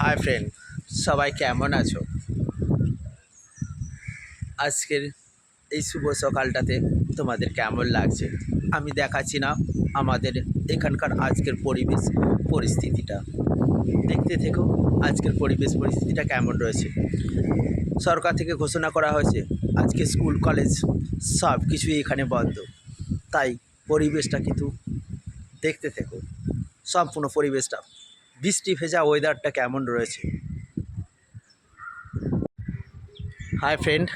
Hi friend, সবাই কেমন আছো? আজকের এই শুভ সকালটাতে তোমাদের কেমন লাগছে আমি দেখাচ্ছি না আমাদের এখানকার আজকের পরিস্থিতিটা। দেখতে থেকো আজকের পরিস্থিতিটা কেমন রয়েছে। সরকার থেকে ঘোষণা করা হয়েছে আজকে স্কুল কলেজ সব কিছুই এখানে বন্ধ। তাই পরিবেশটা কিন্তু দেখতে থেকো, সম্পূর্ণ পরিবেশটা, বৃষ্টি ভেজা ওয়েদারটা কেমন রয়েছে। হাই ফ্রেন্ড,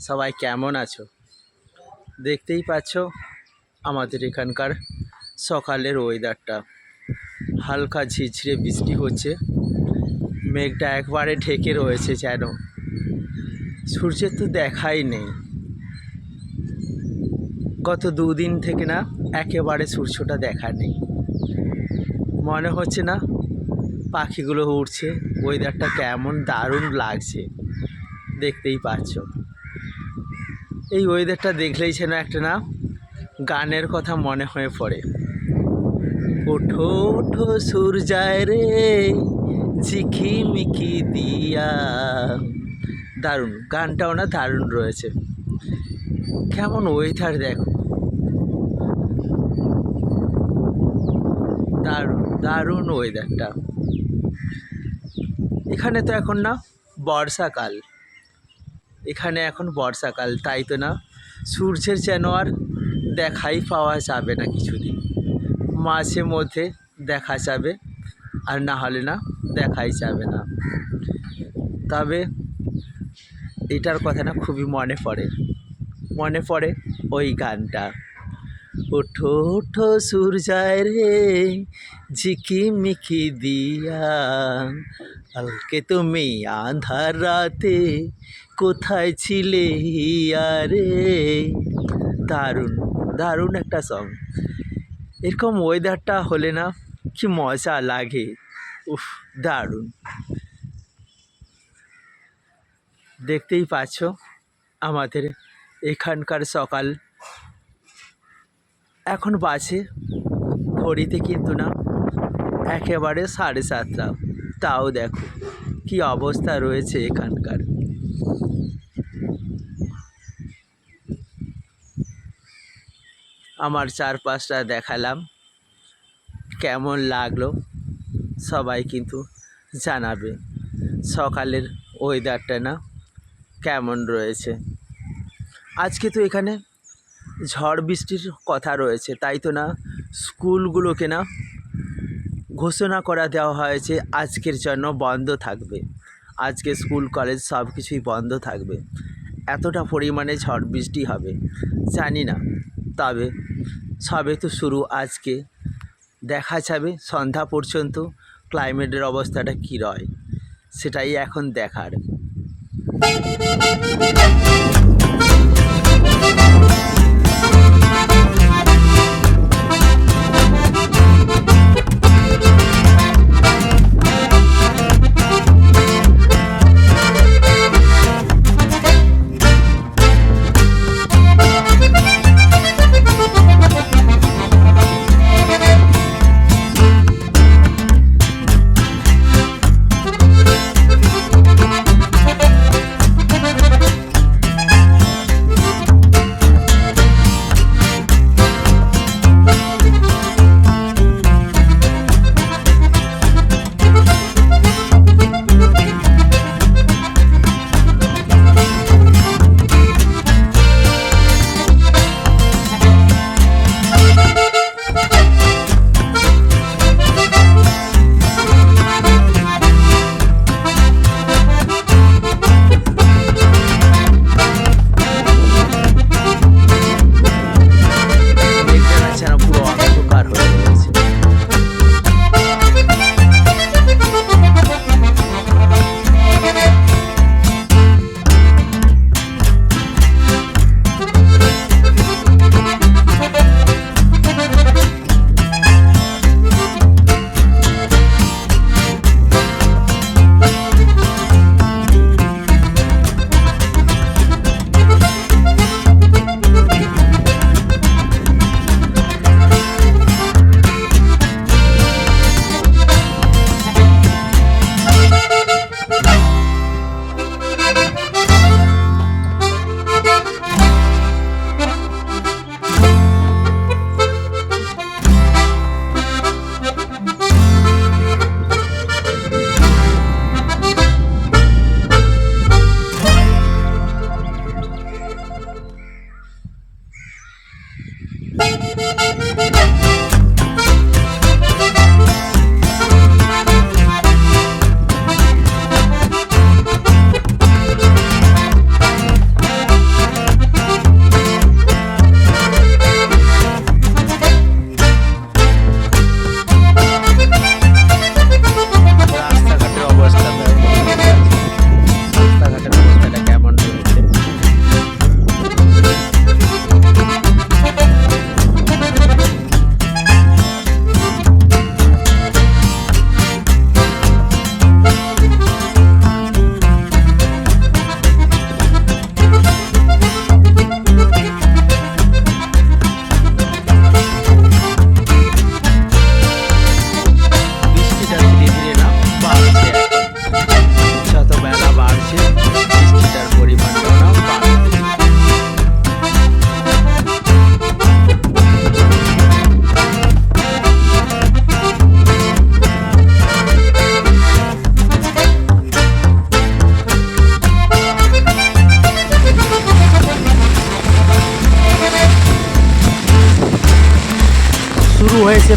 সবাই কেমন আছো? দেখতেই পাচ্ছ আমাদের এখানকার সকালের ওয়েদারটা, হালকা ঝিরঝিরে বৃষ্টি হচ্ছে, মেঘটা একবারে ঢেকে রয়েছে, যেন সূর্যের তো দেখাই নেই। গত দুদিন থেকে না একেবারে সূর্যটা দেখা নেই, মনে হচ্ছে না পাখিগুলো উড়ছে। ওয়েদারটা কেমন দারুণ লাগছে, দেখতেই পাচ্ছ। এই ওয়েদারটা দেখলেই যেন একটা না গানের কথা মনে হয়ে পড়ে। ওঠো ওঠো সূর্যায় রে ঝিকিমিকি দিয়া। দারুণ গানটাও না দারুণ রয়েছে। কেমন ওয়েদার দেখো, দারুণ দারুণ ওয়েদারটা। এখানে তো এখন না বর্ষাকাল, এখানে এখন বর্ষাকাল, তাই তো না সূর্যের যেন আর দেখাই পাওয়া যাবে না কিছুদিন। মাঝে মধ্যে দেখা যাবে, আর না হলে না দেখাই যাবে না। তবে এটার কথা না খুবই মনে পড়ে ওই গানটা। ওঠো ওঠো সূর্যায় রে ঝিকিমিকি দিয়া, কালকে তুমি আঁধার রাতে কোথায় ছিলে আরে। দারুণ দারুণ একটা সং। এরকম ওয়েদারটা হলে না কি মজা লাগে, উফ দারুণ। দেখতেই পাচ্ছ আমাদের এখানকার সকাল এখন বাজে ঘড়িতে কিন্তু না একেবারে 7:30। তাও দেখো কি অবস্থা রয়েছে এখানকার। আমার চারপাশটা দেখালাম, কেমন লাগলো সবাই কিন্তু জানাবে। সকালের ওয়েদারটা না কেমন রয়েছে। আজকে তো এখানে ঝড় বৃষ্টির কথা রয়েছে, তাই তো না স্কুলগুলোকে না ঘোষণা করা দেওয়া হয়েছে আজকের জন্য বন্ধ থাকবে। আজকে স্কুল কলেজ সব কিছুই বন্ধ থাকবে। এতটা পরিমাণে ঝড় বৃষ্টি হবে জানি না, তবে সবে তো শুরু। আজকে দেখা যাবে সন্ধ্যা পর্যন্ত ক্লাইমেটের অবস্থাটা কী রয়, সেটাই এখন দেখার।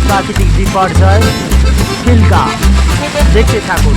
প্রাকৃতিক বিপর্যয় চিল্কা। দেখতে থাকুন।